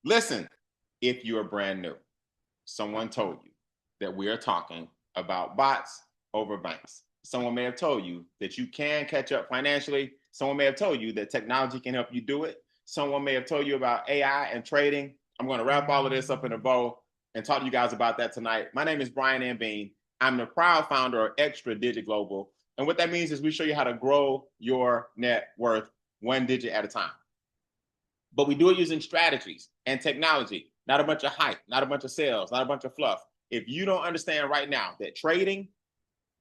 Listen, if you are brand new, someone told you that we are talking about bots over banks. Someone may have told you that you can catch up financially. Someone may have told you that technology can help you do it. Someone may have told you about AI and trading. I'm going to wrap all of this up in a bow and talk to you guys about that tonight. My name is Brian M. Bean. I'm the proud founder of Extra Digit Global. And what that means is we show you how to grow your net worth one digit at a time. But we do it using strategies and technology, not a bunch of hype, not a bunch of sales, not a bunch of fluff. If you don't understand right now that trading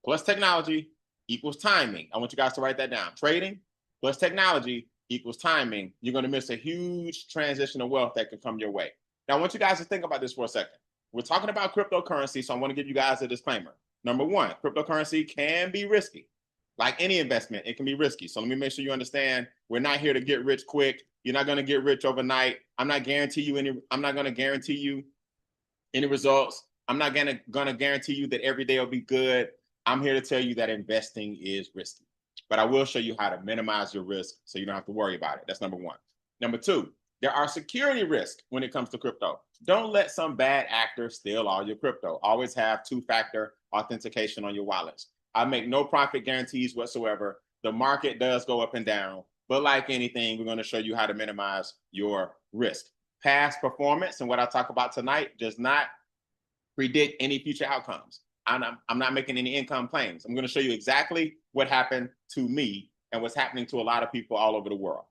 plus technology equals timing, I want you guys to write that down. Trading plus technology equals timing. You're going to miss a huge transition of wealth that can come your way. Now, I want you guys to think about this for a second. We're talking about cryptocurrency, so I want to give you guys a disclaimer. Number one, cryptocurrency can be risky. Like any investment, it can be risky. So let me make sure you understand we're not here to get rich quick. You're not going to get rich overnight. I'm not going to guarantee you any results. I'm not going to guarantee you that every day will be good. I'm here to tell you that investing is risky. But I will show you how to minimize your risk so you don't have to worry about it. That's number one. Number two, there are security risks when it comes to crypto. Don't let some bad actor steal all your crypto. Always have two-factor authentication on your wallets. I make no profit guarantees whatsoever. The market does go up and down, but like anything, we're going to show you how to minimize your risk. Past performance and what I talk about tonight does not predict any future outcomes. I'm not making any income claims. I'm going to show you exactly what happened to me and what's happening to a lot of people all over the world.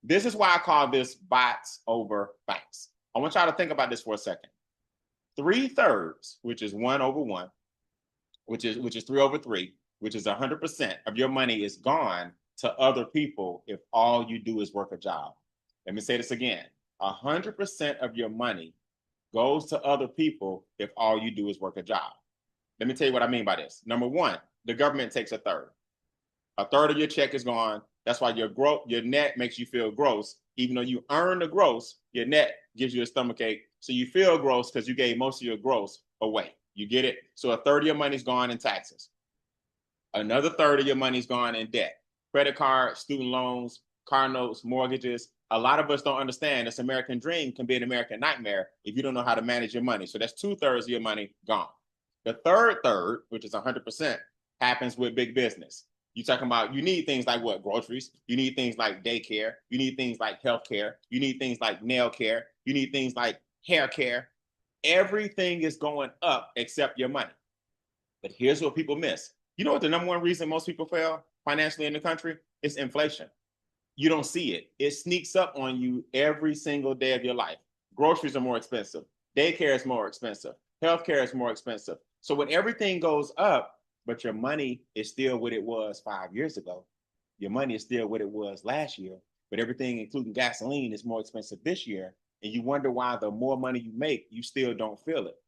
This is why I call this bots over banks. I want y'all to think about this for a second. 3/3, which is 1/1, which is 3/3, which is 100% of your money is gone to other people if all you do is work a job. Let me say this again. 100% of your money goes to other people if all you do is work a job. Let me tell you what I mean by this. Number one, the government takes a third. A third of your check is gone. That's why your net makes you feel gross. Even though you earn the gross, your net gives you a stomach ache. So you feel gross because you gave most of your gross away. You get it? So a third of your money's gone in taxes. Another third of your money's gone in debt. Credit cards, student loans, car notes, mortgages. A lot of us don't understand this American dream can be an American nightmare if you don't know how to manage your money. So that's 2/3 of your money gone. The third, which is 100%, happens with big business. You're talking about you need things like what? Groceries. You need things like daycare. You need things like healthcare. You need things like nail care. You need things like hair care. Everything is going up except your money. But here's what people miss. You know what the number one reason most people fail financially in the country? It's inflation. You don't see it. It sneaks up on you every single day of your life. Groceries are more expensive. Daycare is more expensive. Healthcare is more expensive. So when everything goes up, but your money is still what it was 5 years ago, your money is still what it was last year, but everything, including gasoline, is more expensive this year. And you wonder why the more money you make, you still don't feel it.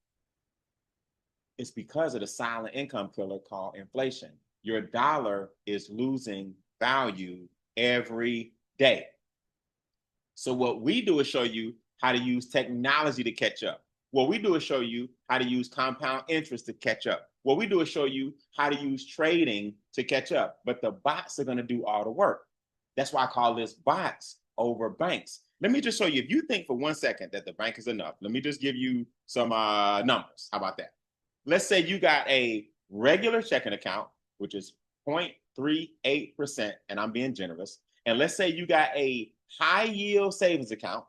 It's because of the silent income killer called inflation. Your dollar is losing value every day. So what we do is show you how to use technology to catch up. What we do is show you how to use compound interest to catch up. What we do is show you how to use trading to catch up. But the bots are going to do all the work. That's why I call this bots over banks. Let me just show you, if you think for 1 second that the bank is enough, let me just give you some numbers. How about that? Let's say you got a regular checking account, which is 0.38%, and I'm being generous. And let's say you got a high yield savings account,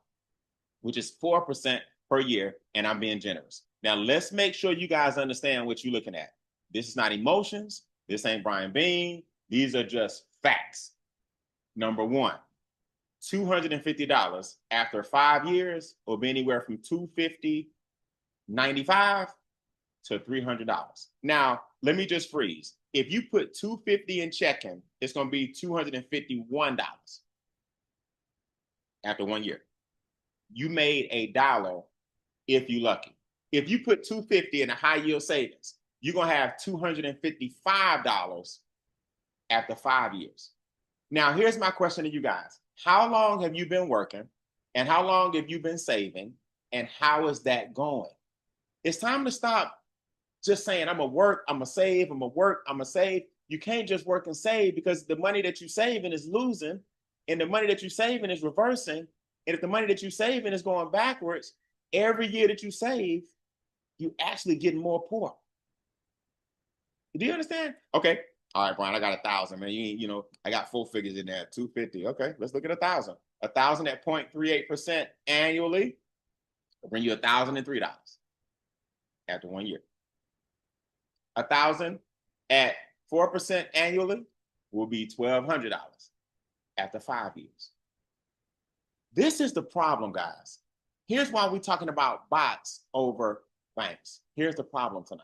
which is 4% per year, and I'm being generous. Now, let's make sure you guys understand what you're looking at. This is not emotions. This ain't Brian Bean. These are just facts. Number one, $250 after 5 years will be anywhere from $250.95 to $300. Now, let me just freeze. If you put $250 in checking, it's going to be $251 after 1 year. You made $1 if you're lucky. If you put $250 in a high yield savings, you're going to have $255 after 5 years. Now, here's my question to you guys. How long have you been working? And how long have you been saving? And how is that going? It's time to stop just saying, I'm going to work, I'm going to save, I'm going to work, I'm going to save. You can't just work and save because the money that you're saving is losing and the money that you're saving is reversing. And if the money that you saving is going backwards, every year that you save, you actually getting more poor. Do you understand? Okay. All right, Brian, I got 1,000, man. You know, I got 4 figures in there, 250. Okay, let's look at 1,000. 1,000 at 0.38% annually will bring you $1,003 after 1 year. 1,000 at 4% annually will be $1,200 after 5 years. This is the problem, guys. Here's why we're talking about bots over banks. Here's the problem tonight.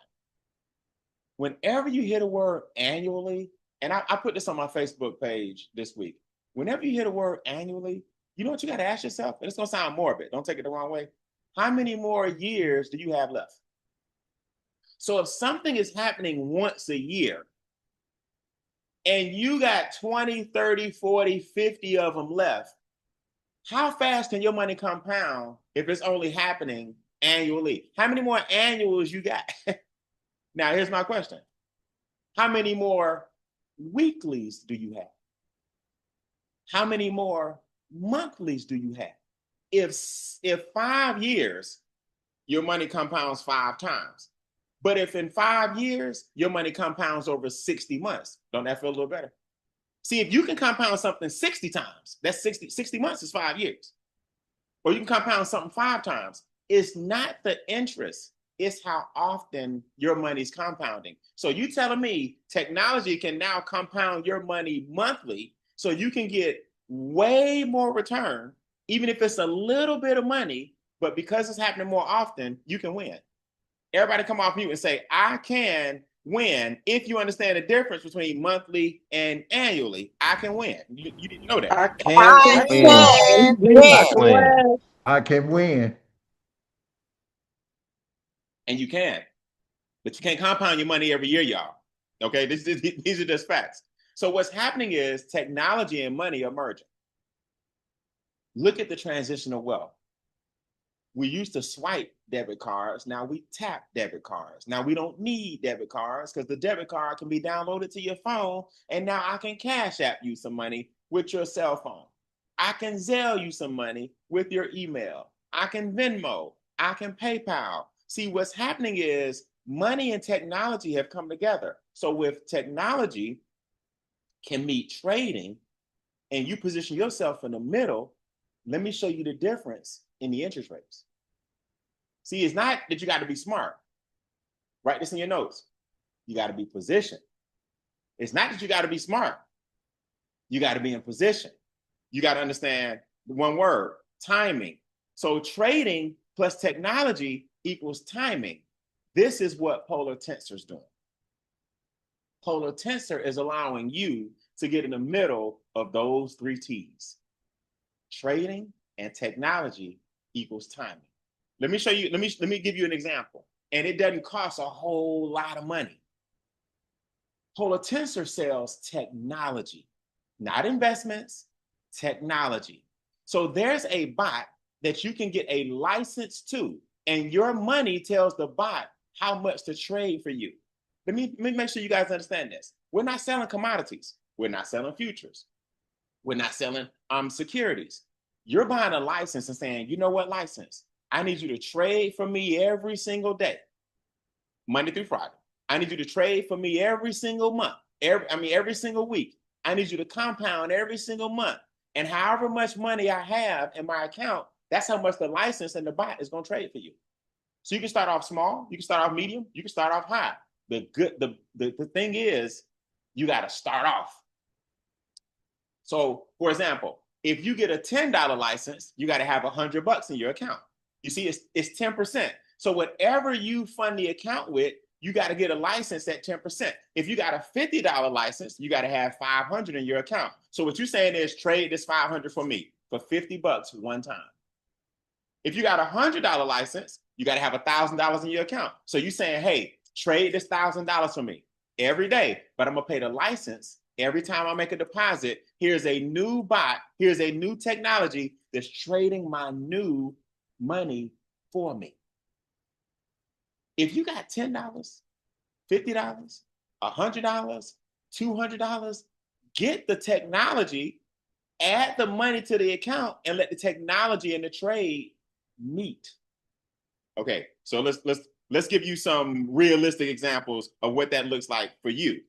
Whenever you hear the word annually, and I put this on my Facebook page this week, whenever you hear the word annually, you know what you got to ask yourself? And it's going to sound morbid. Don't take it the wrong way. How many more years do you have left? So if something is happening once a year and you got 20, 30, 40, 50 of them left, how fast can your money compound if it's only happening annually? How many more annuals you got? Now, here's my question. How many more weeklies do you have? How many more monthlies do you have? If 5 years, your money compounds 5 times. But if in 5 years, your money compounds over 60 months, don't that feel a little better? See, if you can compound something 60 times, that's 60 months is 5 years. Or you can compound something 5 times. It's not the interest. It's how often your money's compounding. So you telling me technology can now compound your money monthly so you can get way more return, even if it's a little bit of money, but because it's happening more often, you can win. Everybody come off mute and say, I can win if you understand the difference between monthly and annually. I can win. You didn't know that. I can I win. can I can win. win. I can win. And you can. But you can't compound your money every year, y'all. Okay, these are just facts. So what's happening is technology and money are merging. Look at the transition of wealth. We used to swipe debit cards. Now we tap debit cards. Now we don't need debit cards because the debit card can be downloaded to your phone. And now I can Cash App you some money with your cell phone. I can Zelle you some money with your email. I can Venmo. I can PayPal. See, what's happening is money and technology have come together. So with technology can meet trading and you position yourself in the middle, let me show you the difference in the interest rates. See, it's not that you got to be smart. Write this in your notes. You got to be positioned. It's not that you got to be smart. You got to be in position. You got to understand the one word, timing. So trading plus technology equals timing. This is what Polar Tensor is doing. Polar Tensor is allowing you to get in the middle of those 3 T's. Trading and technology equals timing. Let me show you, let me give you an example. And it doesn't cost a whole lot of money. Polar Tensor sells technology, not investments, technology. So there's a bot that you can get a license to, and your money tells the bot how much to trade for you. Let me make sure you guys understand this. We're not selling commodities. We're not selling futures. We're not selling securities. You're buying a license and saying, you know what, license? I need you to trade for me every single day, Monday through Friday. I need you to trade for me every single month, every single week. I need you to compound every single month. And however much money I have in my account, that's how much the license and the bot is going to trade for you. So you can start off small, you can start off medium, you can start off high. The thing is, you got to start off. So, for example, if you get a $10 license, you got to have $100 in your account. You see, it's 10%. So whatever you fund the account with, you got to get a license at 10%. If you got a $50 license, you got to have $500 in your account. So what you're saying is trade this $500 for me for $50 one time. If you got a $100 license, you got to have $1,000 in your account. So you're saying, hey, trade this $1,000 for me every day, but I'm gonna pay the license every time I make a deposit. Here's a new bot. Here's a new technology that's trading my new money for me. If you got $10, $50, $100, $200, get the technology Add the money to the account and let the technology and the trade meet. Okay, so let's give you some realistic examples of what that looks like for you.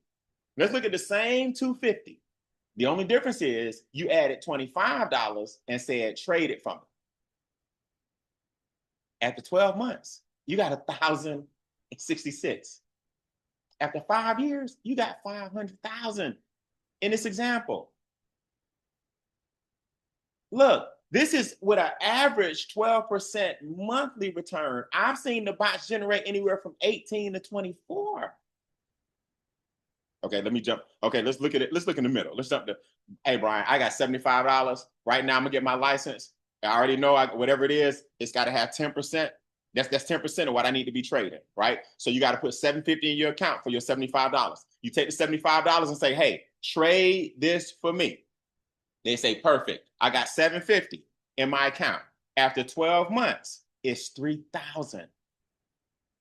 Let's look at the same 250. The only difference is you added $25 and said trade it from it. After 12 months, you got 1,066. After 5 years, you got 500,000 in this example. Look, this is with an average 12% monthly return. I've seen the bots generate anywhere from 18 to 24. Okay, let me jump. Okay, let's look at it. Let's look in the middle. Let's jump to, hey, Brian, I got $75. Right now, I'm going to get my license. I already know whatever it is, it's got to have 10%. That's 10% of what I need to be trading, right? So you got to put $750 in your account for your $75. You take the $75 and say, hey, trade this for me. They say, perfect. I got $750 in my account. After 12 months, it's $3,000.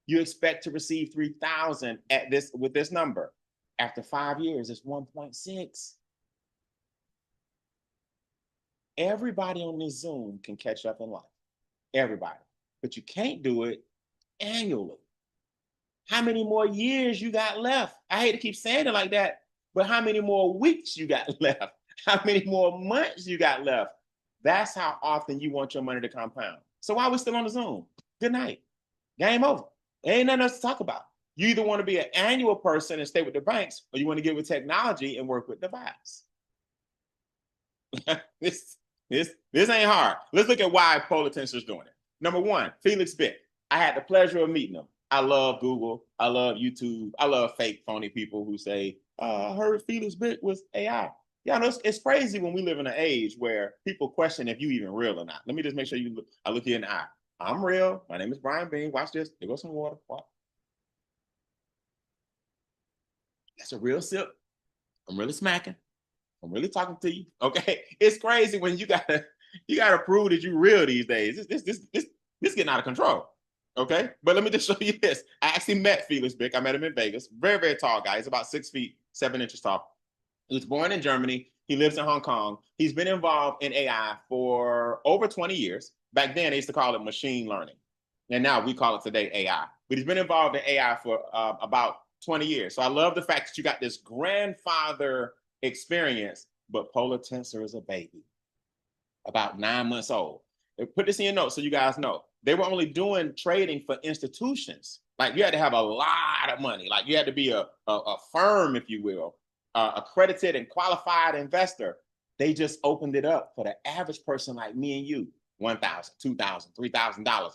You expect to receive $3,000 at this with this number. After 5 years, it's 1.6. Everybody on this Zoom can catch up in life. Everybody. But you can't do it annually. How many more years you got left? I hate to keep saying it like that, but how many more weeks you got left? How many more months you got left? That's how often you want your money to compound. So why are we still on the Zoom? Good night. Game over. Ain't nothing else to talk about. You either want to be an annual person and stay with the banks, or you want to get with technology and work with the bots. this ain't hard. Let's look at why Polar Tensor is doing it. Number one, Felix Bick. I had the pleasure of meeting him. I love Google. I love YouTube. I love fake, phony people who say, I heard Felix Bick was AI. Yeah, no, it's crazy when we live in an age where people question if you even real or not. Let me just make sure I look you in the eye. I'm real. My name is Brian Bean. Watch this. There goes some water. What? That's a real sip. I'm really smacking. I'm really talking to you. Okay. It's crazy when you gotta prove that you real these days. This getting out of control. Okay. But let me just show you this. I actually met Felix Bick. I met him in Vegas. Very, very tall guy. He's about 6 feet, 7 inches tall. He was born in Germany. He lives in Hong Kong. He's been involved in AI for over 20 years. Back then, they used to call it machine learning. And now we call it today AI. But he's been involved in AI for about 20 years. So I love the fact that you got this grandfather experience, but Polar Tensor is a baby, about 9 months old. Put this in your notes so you guys know. They were only doing trading for institutions. Like you had to have a lot of money. Like you had to be a firm, if you will, accredited and qualified investor. They just opened it up for the average person like me and you, $1,000, $2,000, $3,000,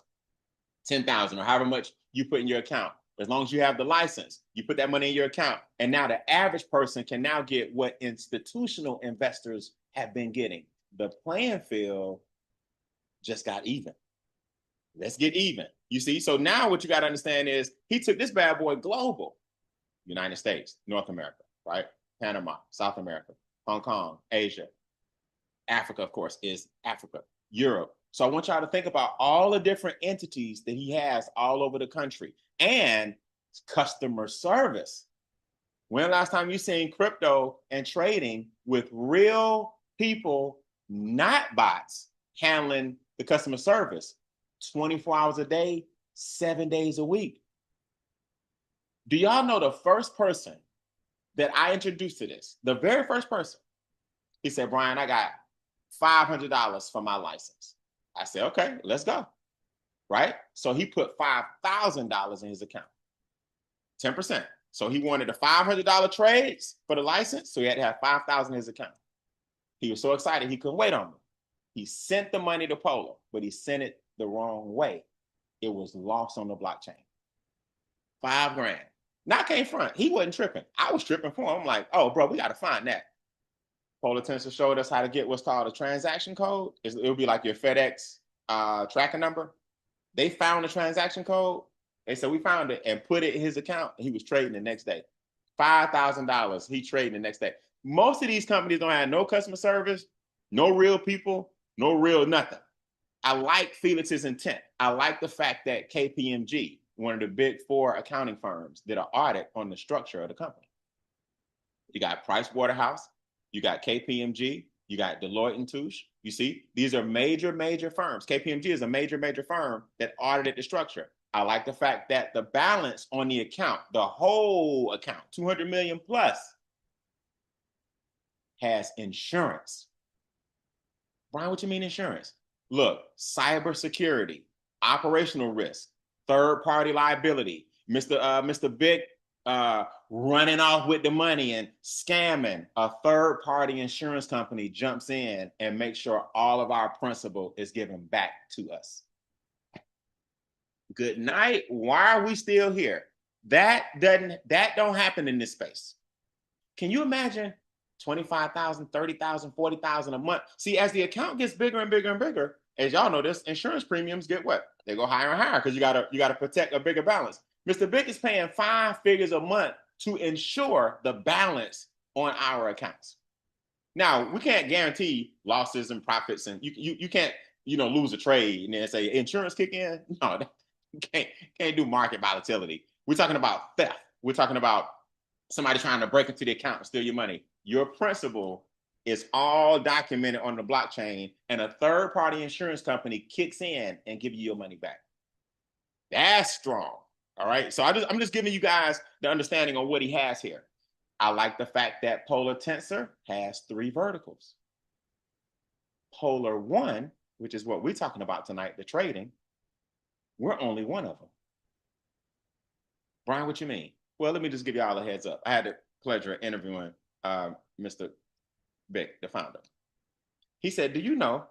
$10,000, or however much you put in your account. As long as you have the license, you put that money in your account. And now the average person can now get what institutional investors have been getting. The playing field just got even. Let's get even. You see? So now what you got to understand is he took this bad boy global. United States, North America, right? Panama, South America, Hong Kong, Asia. Africa, of course, is Africa, Europe. So I want y'all to think about all the different entities that he has all over the country and customer service. When last time you seen crypto and trading with real people, not bots, handling the customer service 24 hours a day, 7 days a week? Do y'all know the first person that I introduced to this, the very first person, he said, Brian, I got $500 for my license. I said, okay, let's go. Right? So he put $5,000 in his account, 10%. So he wanted the $500 trades for the license. So he had to have $5,000 in his account. He was so excited, he couldn't wait on me. He sent the money to Polar, but he sent it the wrong way. It was lost on the blockchain. $5,000. Now I can't front. He wasn't tripping. I was tripping for him. I'm like, oh, bro, we got to find that. Polar Tensor showed us how to get what's called a transaction code. It'll be like your FedEx tracking number. They found the transaction code. They said, we found it, and put it in his account. And he was trading the next day. $5,000. He trading the next day. Most of these companies don't have no customer service, no real people, no real nothing. I like Felix's intent. I like the fact that KPMG, one of the big 4 accounting firms, did an audit on the structure of the company. You got Price Waterhouse, you got KPMG, You got Deloitte and Touche. You see, these are major, major firms. KPMG is a major, major firm that audited the structure. I like the fact that the balance on the account, the whole account, 200 million plus, has insurance. Brian, what you mean insurance? Look, cybersecurity, operational risk, third-party liability, Mr. Big running off with the money and scamming. A third-party insurance company jumps in and makes sure all of our principal is given back to us. Good night. Why are we still here? That don't happen in this space. Can you imagine 25,000, 30,000, 40,000 a month? See, as the account gets bigger and bigger and bigger, as y'all know, this insurance premiums get what? They go higher and higher because you gotta protect a bigger balance. Mr. Big is paying 5 figures a month to ensure the balance on our accounts. Now, we can't guarantee losses and profits, and you can't lose a trade and then say insurance kick in. No, can't do market volatility. We're talking about theft. We're talking about somebody trying to break into the account and steal your money. Your principal is all documented on the blockchain, and a third-party insurance company kicks in and gives you your money back. That's strong. All right. So I'm just giving you guys the understanding on what he has here. I like the fact that Polar Tensor has 3 verticals. Polar 1, which is what we're talking about tonight, the trading, we're only one of them. Brian, what you mean? Well, let me just give y'all a heads up. I had the pleasure of interviewing Mr. Big, the founder. He said, do you know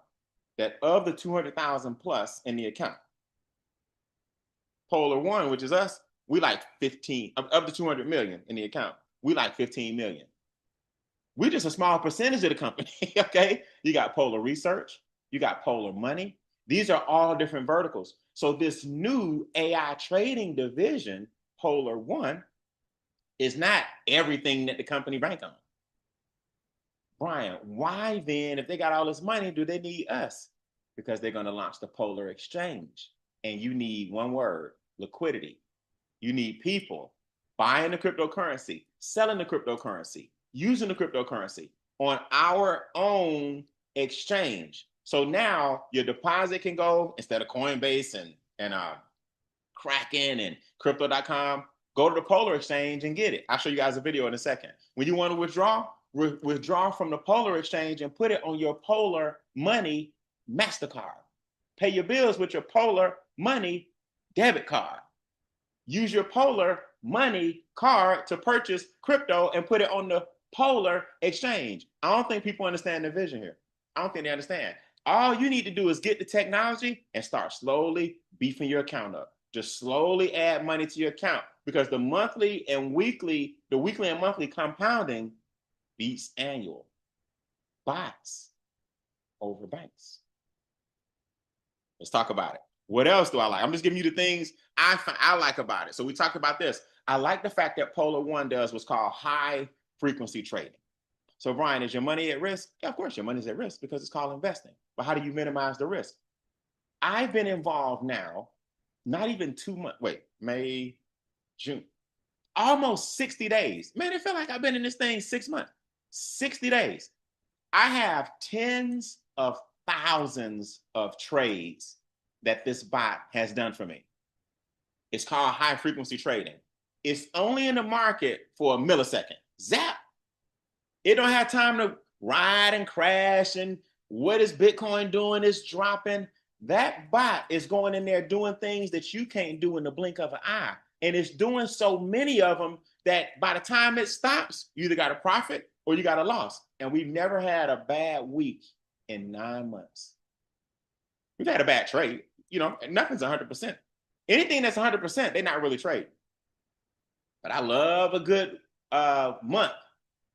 that of the 200,000 plus in the account, Polar 1, which is us, we like 15 of the 200 million in the account. We like 15 million. We're just a small percentage of the company. Okay. You got Polar Research, you got Polar Money. These are all different verticals. So this new AI trading division, Polar 1, is not everything that the company bank on. Brian, why then, if they got all this money, do they need us? Because they're going to launch the Polar Exchange. And you need one word, liquidity. You need people buying the cryptocurrency, selling the cryptocurrency, using the cryptocurrency on our own exchange. So now your deposit can go, instead of Coinbase and Kraken and crypto.com, go to the Polar Exchange and get it. I'll show you guys a video in a second. When you want to withdraw from the Polar Exchange and put it on your Polar Money MasterCard. Pay your bills with your Polar Money debit card. Use your Polar Money card to purchase crypto and put it on the Polar Exchange. I don't think people understand the vision here. I don't think they understand. All you need to do is get the technology and start slowly beefing your account up. Just slowly add money to your account, because the weekly and monthly compounding beats annual. Bots over banks. Let's talk about it. What else do I like? I'm just giving you the things I like about it. So we talked about this. I like the fact that Polar 1 does what's called high frequency trading. So Brian, is your money at risk? Yeah, of course your money's at risk because it's called investing. But how do you minimize the risk? I've been involved now, not even 2 months, May, June, almost 60 days. Man, it felt like I've been in this thing 6 months, 60 days. I have tens of thousands of trades that this bot has done for me. It's called high frequency trading. It's only in the market for a millisecond. Zap. It don't have time to ride and crash and what is Bitcoin doing? It's dropping. That bot is going in there doing things that you can't do in the blink of an eye. And it's doing so many of them that by the time it stops, you either got a profit or you got a loss. And we've never had a bad week in 9 months. We've had a bad trade. Nothing's 100%. Anything that's 100%, they're not really trading. But I love a good month.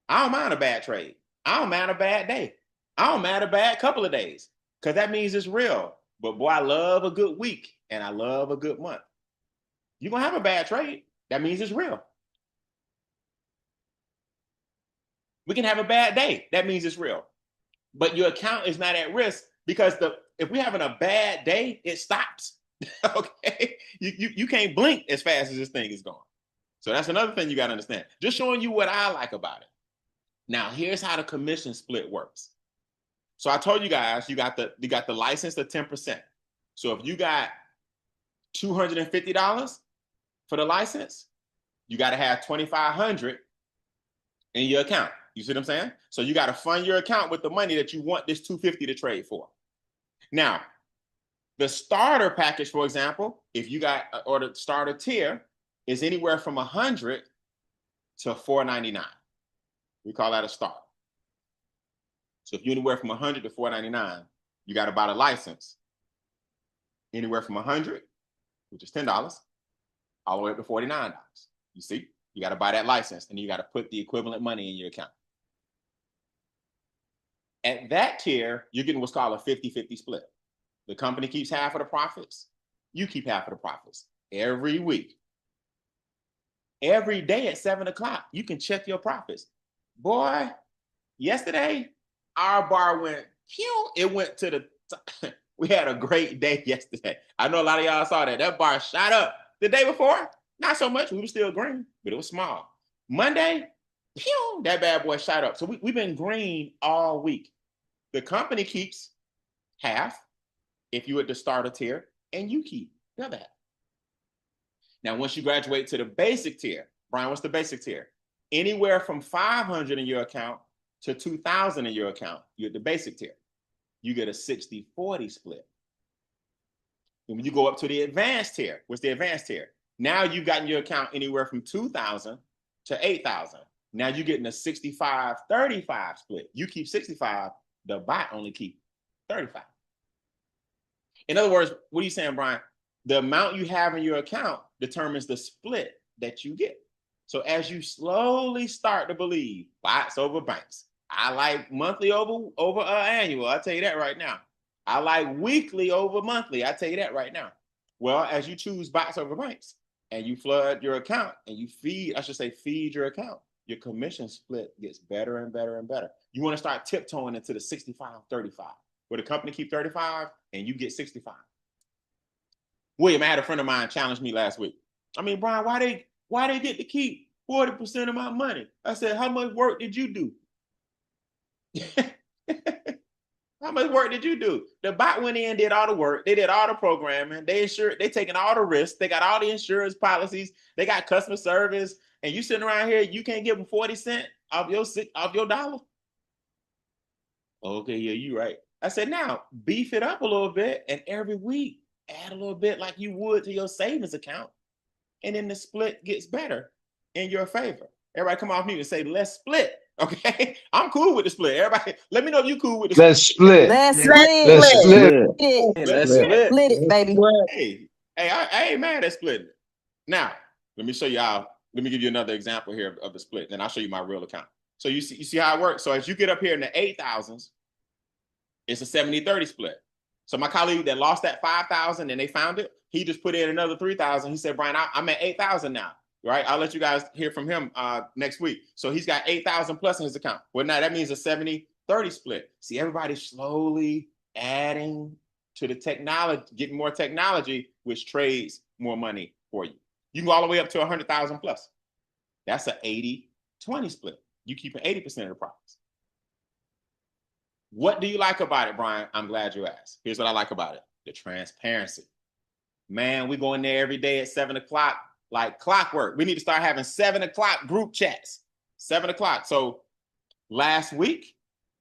I don't mind a bad trade. I don't mind a bad day. I don't mind a bad couple of days, because that means it's real. But boy, I love a good week and I love a good month. You're going to have a bad trade. That means it's real. We can have a bad day. That means it's real. But your account is not at risk, because if we're having a bad day, it stops. Okay? You can't blink as fast as this thing is going. So that's another thing you got to understand. Just showing you what I like about it. Now, here's how the commission split works. So I told you guys, you got the license of 10%. So if you got $250 for the license, you got to have $2,500 in your account. You see what I'm saying? So you got to fund your account with the money that you want this $250 to trade for. Now, the starter package, for example, if you got, or the starter tier is anywhere from $100 to $499. We call that a start. So if you're anywhere from $100 to $499, you got to buy the license. Anywhere from $100, which is $10, all the way up to $49. You see, you got to buy that license, and you got to put the equivalent money in your account. At that tier, you're getting what's called a 50-50 split. The company keeps half of the profits. You keep half of the profits every week. Every day at 7 o'clock, you can check your profits. Boy, yesterday, our bar went, it went to the, we had a great day yesterday. I know a lot of y'all saw that. That bar shot up. The day before, not so much. We were still green, but it was small. Monday, that bad boy shot up. So we've been green all week. The company keeps half if you at the starter tier, and you keep the other half. Now, once you graduate to the basic tier, Brian, what's the basic tier? Anywhere from $500 in your account to $2,000 in your account, you're at the basic tier. You get a 60-40 split. And when you go up to the advanced tier, what's the advanced tier? Now you've got in your account anywhere from $2,000 to $8,000. Now you're getting a 65-35 split. You keep 65, the bot only keep 35. In other words, what are you saying, Brian? The amount you have in your account determines the split that you get. So as you slowly start to believe bots over banks, I like monthly over annual. I'll tell you that right now. I like weekly over monthly. I'll tell you that right now. Well, as you choose bots over banks and you flood your account and you feed your account, your commission split gets better and better and better. You want to start tiptoeing into the 65-35, where the company keep 35 and you get 65. William, I had a friend of mine challenge me last week. I mean, Brian, why they get to keep 40% of my money? I said, how much work did you do? How much work did you do? The bot went in, did all the work. They did all the programming. They taking all the risks. They got all the insurance policies. They got customer service. And you sitting around here, you can't give them 40 cents off your dollar? Okay, yeah, you're right. I said, now beef it up a little bit, and every week add a little bit like you would to your savings account. And then the split gets better in your favor. Everybody come off mute and say, let's split. Okay, I'm cool with the split. Everybody, let me know if you cool with the split. Let's split. Let's Let's split. split. Let's split. Split it, baby. Hey, I ain't mad at splitting it. Now, let me show y'all. Let me give you another example here of the split. Then I'll show you my real account. So you see how it works. So as you get up here in the 8,000s, it's a 70-30 split. So my colleague that lost that 5,000 and they found it, he just put in another 3,000. He said, Brian, I'm at 8,000 now. Right? I'll let you guys hear from him next week. So he's got 8,000 plus in his account. Well, now that means a 70-30 split. See, everybody's slowly adding to the technology, getting more technology, which trades more money for you. You can go all the way up to 100,000 plus. That's an 80-20 split. You keep 80% of the profits. What do you like about it, Brian? I'm glad you asked. Here's what I like about it. The transparency. Man, we go in there every day at 7 o'clock. Like clockwork. We need to start having 7 o'clock group chats. 7 o'clock. So last week,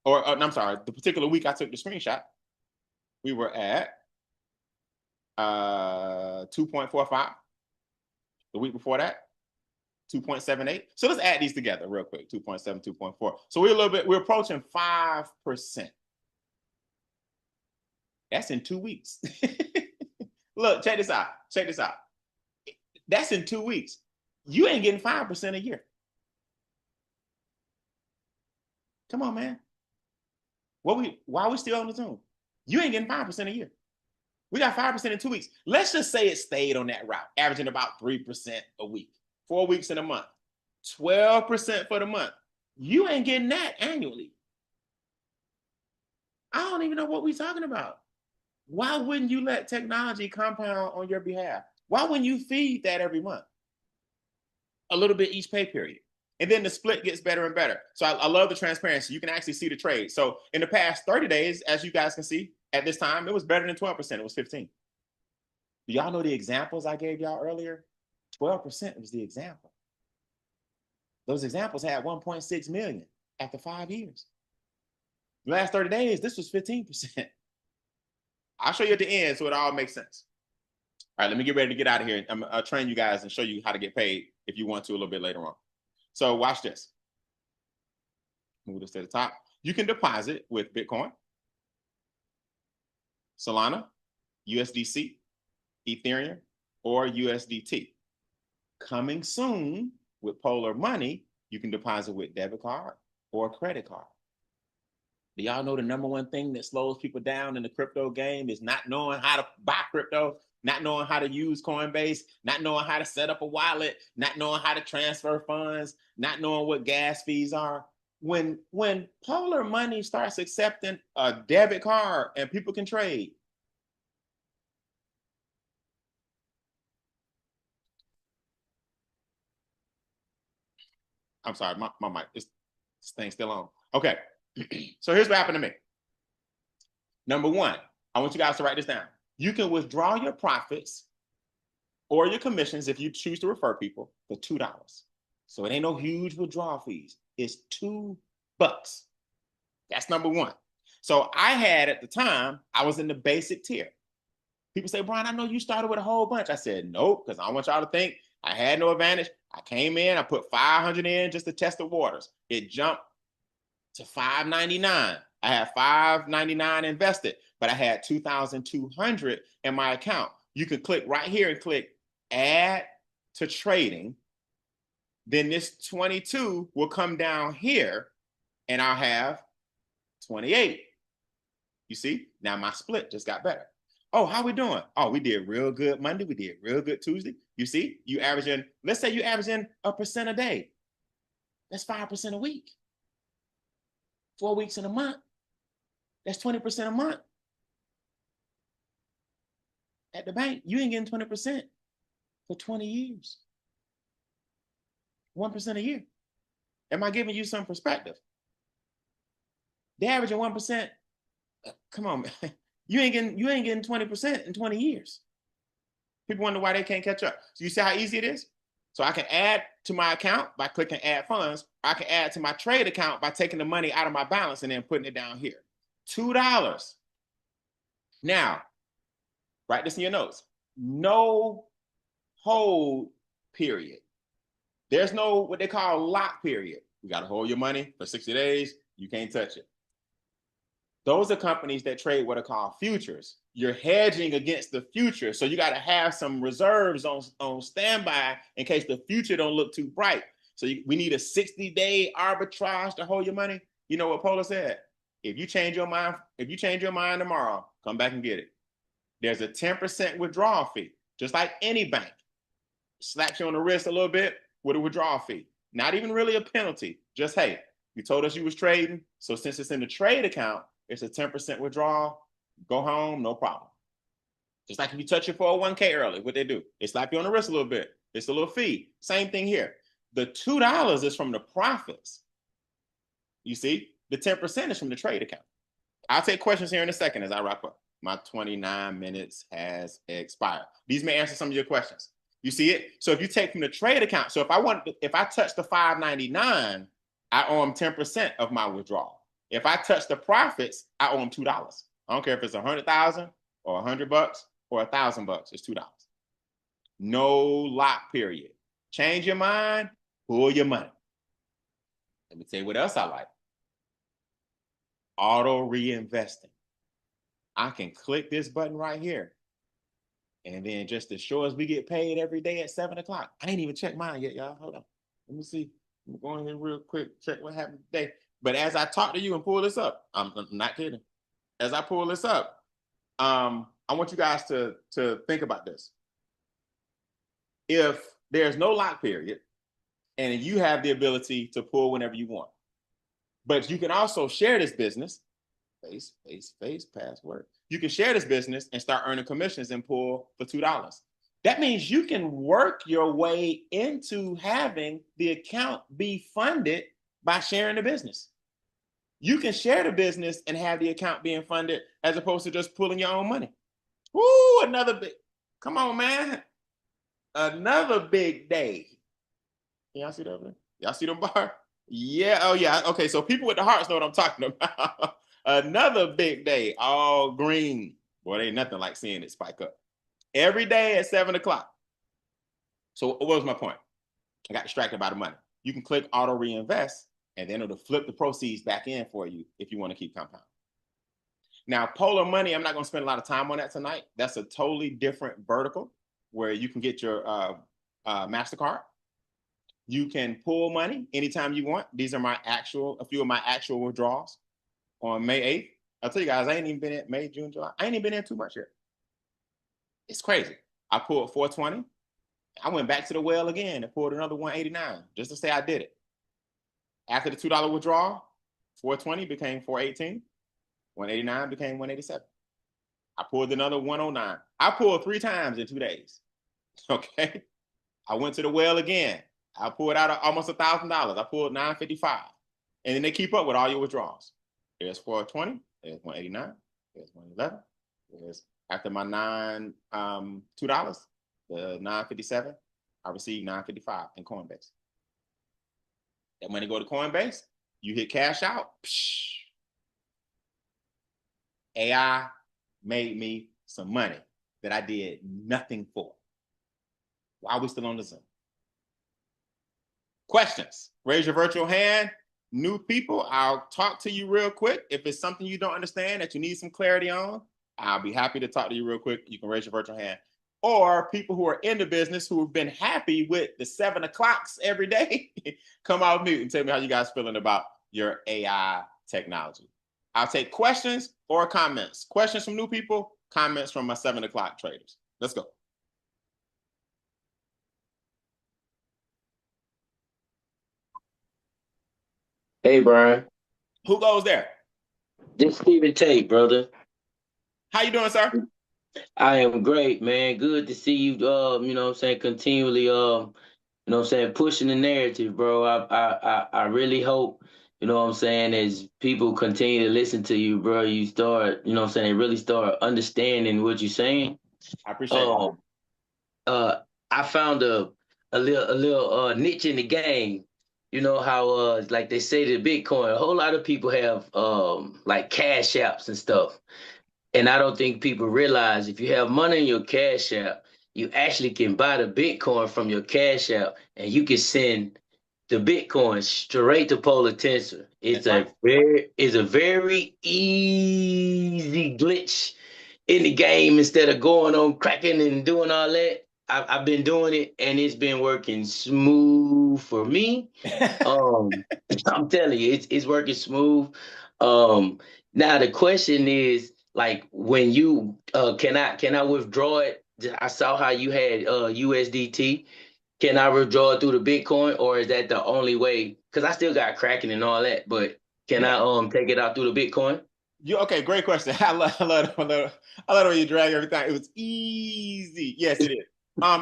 I'm sorry, the particular week I took the screenshot, we were at 2.45. The week before that, 2.78. So let's add these together real quick. 2.7, 2.4. So we're approaching 5%. That's in 2 weeks. Look, check this out. That's in 2 weeks. You ain't getting 5% a year. Come on, man. Why are we still on the Zoom? You ain't getting 5% a year. We got 5% in 2 weeks. Let's just say it stayed on that route, averaging about 3% a week, 4 weeks in a month, 12% for the month. You ain't getting that annually. I don't even know what we're talking about. Why wouldn't you let technology compound on your behalf? Why wouldn't you feed that every month? A little bit each pay period. And then the split gets better and better. So I love the transparency. You can actually see the trade. So in the past 30 days, as you guys can see, at this time, it was better than 12%. It was 15. Do y'all know the examples I gave y'all earlier? 12% was the example. Those examples had 1.6 million after 5 years. The last 30 days, this was 15%. I'll show you at the end so it all makes sense. All right, let me get ready to get out of here. I'll train you guys and show you how to get paid if you want to a little bit later on. So watch this. Move this to the top. You can deposit with Bitcoin, Solana, USDC, Ethereum, or USDT. Coming soon with Polar Money, you can deposit with debit card or credit card. Do y'all know the number one thing that slows people down in the crypto game is not knowing how to buy crypto, not knowing how to use Coinbase, not knowing how to set up a wallet, not knowing how to transfer funds, not knowing what gas fees are. When Polar Money starts accepting a debit card and people can trade, I'm sorry, my mic, this thing's still on. Okay, so here's what happened to me. Number one, I want you guys to write this down. You can withdraw your profits or your commissions if you choose to refer people for $2. So it ain't no huge withdrawal fees. It's $2. That's number one. So I had at the time, I was in the basic tier. People say, Brian, I know you started with a whole bunch. I said, nope, because I want y'all to think I had no advantage. I came in, I put 500 in just to test the waters. It jumped to $599. I had $599 invested, but I had $2,200 in my account. You can click right here and click add to trading. Then this 22 will come down here and I'll have 28. You see, now my split just got better. Oh, how we doing? Oh, we did real good Monday. We did real good Tuesday. You see, you averaging, let's say you averaging 1% a day. That's 5% a week. 4 weeks in a month. That's 20% a month. At the bank, you ain't getting 20% for 20 years. 1% a year. Am I giving you some perspective? The average of 1%, come on, man. You ain't getting 20% in 20 years. People wonder why they can't catch up. So you see how easy it is? So I can add to my account by clicking add funds. I can add to my trade account by taking the money out of my balance and then putting it down here. $2. Now, write this in your notes. No hold period. There's no what they call lock period. You got to hold your money for 60 days. You can't touch it. Those are companies that trade what are called futures. You're hedging against the future. So you got to have some reserves on standby in case the future don't look too bright. So we need a 60-day arbitrage to hold your money. You know what Polar said? If you change your mind tomorrow, come back and get it. There's a 10% withdrawal fee, just like any bank. Slaps you on the wrist a little bit with a withdrawal fee. Not even really a penalty. Just, hey, you told us you was trading. So since it's in the trade account, it's a 10% withdrawal. Go home, no problem. Just like if you touch your 401k early, what they do? They slap you on the wrist a little bit. It's a little fee. Same thing here. The $2 is from the profits. You see, the 10% is from the trade account. I'll take questions here in a second as I wrap up. My 29 minutes has expired. These may answer some of your questions. You see it? So if you take from the trade account, so if I touch the $5.99, I owe them 10% of my withdrawal. If I touch the profits, I owe them $2. I don't care if it's 100,000 or $100 or $1,000. It's $2. No lock period. Change your mind, pull your money. Let me tell you what else I like. Auto reinvesting. I can click this button right here. And then just as sure as we get paid every day at 7 o'clock. I ain't even checked mine yet, y'all. Hold on. Let me see. I'm going here real quick, check what happened today. But as I talk to you and pull this up, I'm not kidding. As I pull this up, I want you guys to think about this. If there's no lock period and you have the ability to pull whenever you want, but you can also share this business, password. You can share this business and start earning commissions and pull for $2. That means you can work your way into having the account be funded by sharing the business. You can share the business and have the account being funded as opposed to just pulling your own money. Woo, another big, come on, man. Another big day. Y'all see that? Y'all see them bar? Yeah, oh yeah. Okay, so people with the hearts know what I'm talking about. Another big day, all green. Boy, ain't nothing like seeing it spike up. Every day at 7 o'clock. So what was my point? I got distracted by the money. You can click auto reinvest, and then it'll flip the proceeds back in for you if you want to keep compounding. Now, Polar Money, I'm not going to spend a lot of time on that tonight. That's a totally different vertical where you can get your MasterCard. You can pull money anytime you want. These are a few of my actual withdrawals on May 8th. I'll tell you guys, I ain't even been in May, June, July. I ain't even been in too much yet. It's crazy. I pulled 420. I went back to the well again and pulled another 189 just to say I did it. After the $2 withdrawal, 420 became 418. 189 became 187. I pulled another 109. I pulled 3 times in 2 days. Okay. I went to the well again. I pulled out almost $1,000. I pulled 955. And then they keep up with all your withdrawals. There's 420. There's 189. There's 111. There's after my $2, the 957, I received 955 in Coinbase. That money go to Coinbase. You hit cash out. Psh, AI made me some money that I did nothing for. Why are we still on the Zoom? Questions? Raise your virtual hand. New people, I'll talk to you real quick. If it's something you don't understand that you need some clarity on, I'll be happy to talk to you real quick. You can raise your virtual hand. Or people who are in the business who have been happy with the 7 o'clocks every day, come out mute and tell me how you guys feeling about your AI technology. I'll take questions or comments. Questions from new people, comments from my 7 o'clock traders. Let's go. Hey, Brian. Who goes there? This Stephen Tate, brother. How you doing, sir? I am great, man. Good to see you, you know what I'm saying, continually, you know what I'm saying, pushing the narrative, bro. I really hope, you know what I'm saying, as people continue to listen to you, bro, you start, you know what I'm saying, really start understanding what you're saying. I appreciate it. Um, I found a little niche in the game. You know how like they say to Bitcoin, a whole lot of people have like cash apps and stuff. And I don't think people realize if you have money in your cash app, you actually can buy the Bitcoin from your cash app and you can send the Bitcoin straight to Polar Tensor. That's right. It's a very easy glitch in the game instead of going on cracking and doing all that. I've been doing it and it's been working smooth for me. Um, I'm telling you, it's working smooth. Um, Now the question is like when you can I withdraw it? I saw how you had USDT. Can I withdraw it through the Bitcoin or is that the only way? Because I still got Kraken and all that, but can Yeah. I take it out through the Bitcoin? Okay, great question. I love the way you drag everything. It was easy. Yes, it is.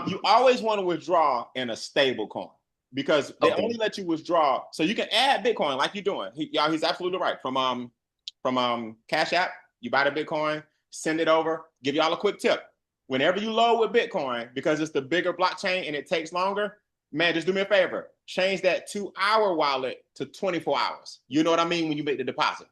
You always want to withdraw in a stable coin because they only Okay. let you withdraw. So you can add Bitcoin like you're doing. He's absolutely right. From Cash App, you buy the Bitcoin, send it over. Give y'all a quick tip. Whenever you load with Bitcoin, because it's the bigger blockchain and it takes longer, man, just do me a favor. Change that 2-hour wallet to 24 hours. You know what I mean when you make the deposit.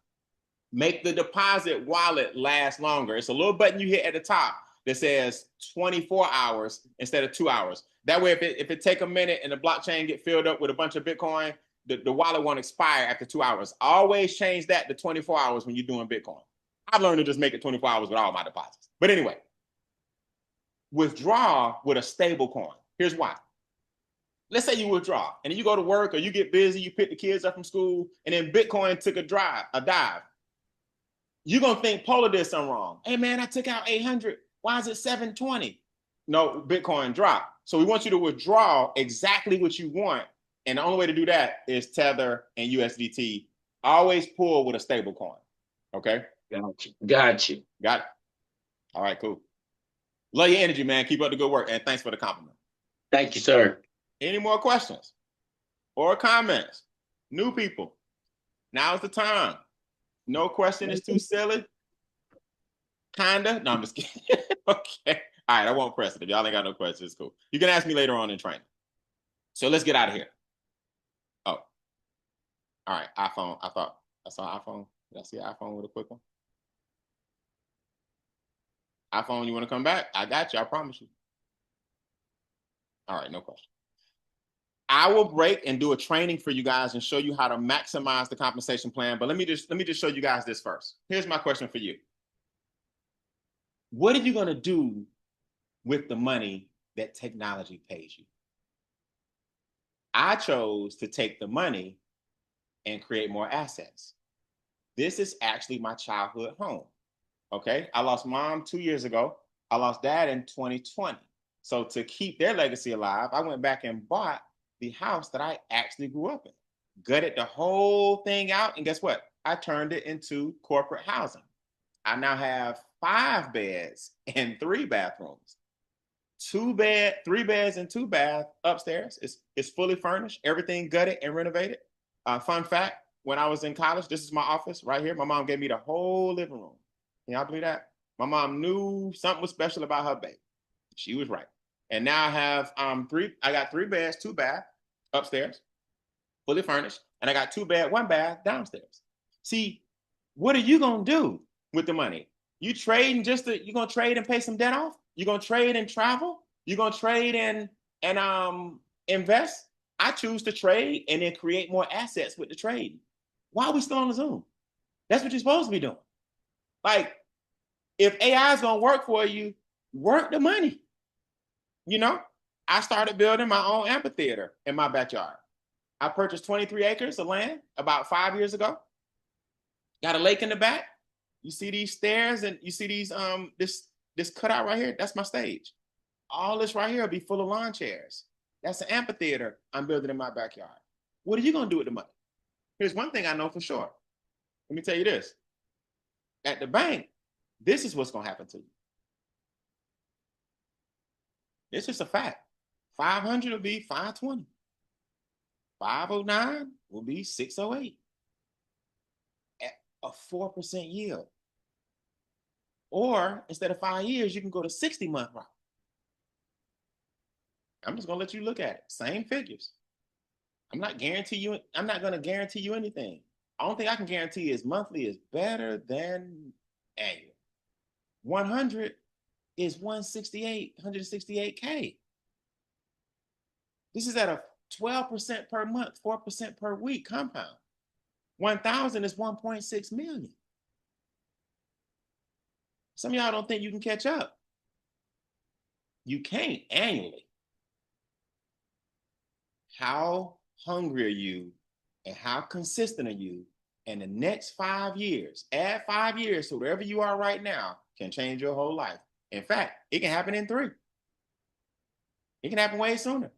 Make the deposit wallet last longer. It's a little button you hit at the top that says 24 hours instead of 2 hours. That way, if it take a minute and the blockchain get filled up with a bunch of Bitcoin, the wallet won't expire after 2 hours. Always change that to 24 hours when you're doing Bitcoin. I've learned to just make it 24 hours with all my deposits. But anyway, withdraw with a stable coin. Here's why. Let's say you withdraw and then you go to work or you get busy, you pick the kids up from school, and then Bitcoin took a dive. You're going to think Polar did something wrong. Hey, man, I took out 800. Why is it 720? No, Bitcoin dropped. So we want you to withdraw exactly what you want. And the only way to do that is Tether and USDT. Always pull with a stable coin. Okay? Got you. Got you. Got it? All right, cool. Love your energy, man. Keep up the good work. And thanks for the compliment. Thank you, sir. Any more questions or comments? New people, now's the time. No question is too silly. Kinda. No, I'm just kidding. Okay. All right, I won't press it. If y'all ain't got no questions, it's cool. You can ask me later on in training. So let's get out of here. Oh. All right, iPhone. I thought I saw iPhone. Did I see an iPhone with a quick one? iPhone, you want to come back? I got you. I promise you. All right, no question. I will break and do a training for you guys and show you how to maximize the compensation plan. But let me just show you guys this first. Here's my question for you. What are you going to do with the money that technology pays you? I chose to take the money and create more assets. This is actually my childhood home. Okay, I lost mom 2 years ago. I lost dad in 2020. So to keep their legacy alive, I went back and bought the house that I actually grew up in, gutted the whole thing out, and guess what? I turned it into corporate housing. I now have 5 beds and 3 bathrooms, 3 beds and 2 baths upstairs. It's fully furnished, everything gutted and renovated. Fun fact: when I was in college, this is my office right here. My mom gave me the whole living room. Can y'all believe that? My mom knew something was special about her baby. She was right. And now I have I got 3 beds, 2 baths upstairs, fully furnished, and I got 2 beds, 1 bath downstairs. See, what are you gonna do with the money? You trading you're gonna trade and pay some debt off? You're gonna trade and travel? You're gonna trade and invest? I choose to trade and then create more assets with the trade. Why are we still on the Zoom? That's what you're supposed to be doing. Like, if AI is gonna work for you, work the money. You know, I started building my own amphitheater in my backyard. I purchased 23 acres of land about 5 years ago. Got a lake in the back. You see these stairs and you see these this cutout right here? That's my stage. All this right here will be full of lawn chairs. That's an amphitheater I'm building in my backyard. What are you gonna do with the money? Here's one thing I know for sure. Let me tell you this. At the bank, this is what's gonna happen to you. It's just a fact. 500 will be 520. 509 will be 608 at a 4% yield. Or instead of 5 years, you can go to 60-month route. I'm just gonna let you look at it. Same figures. I'm not going to guarantee you anything. The only thing I can guarantee is monthly is better than annual. 100 is 168K. This is at a 12% per month, 4% per week compound. 1,000 is 1.6 million. Some of y'all don't think you can catch up. You can't annually. How hungry are you and how consistent are you? And the next 5 years, add 5 years to wherever you are right now, can change your whole life. In fact, it can happen in 3. It can happen way sooner.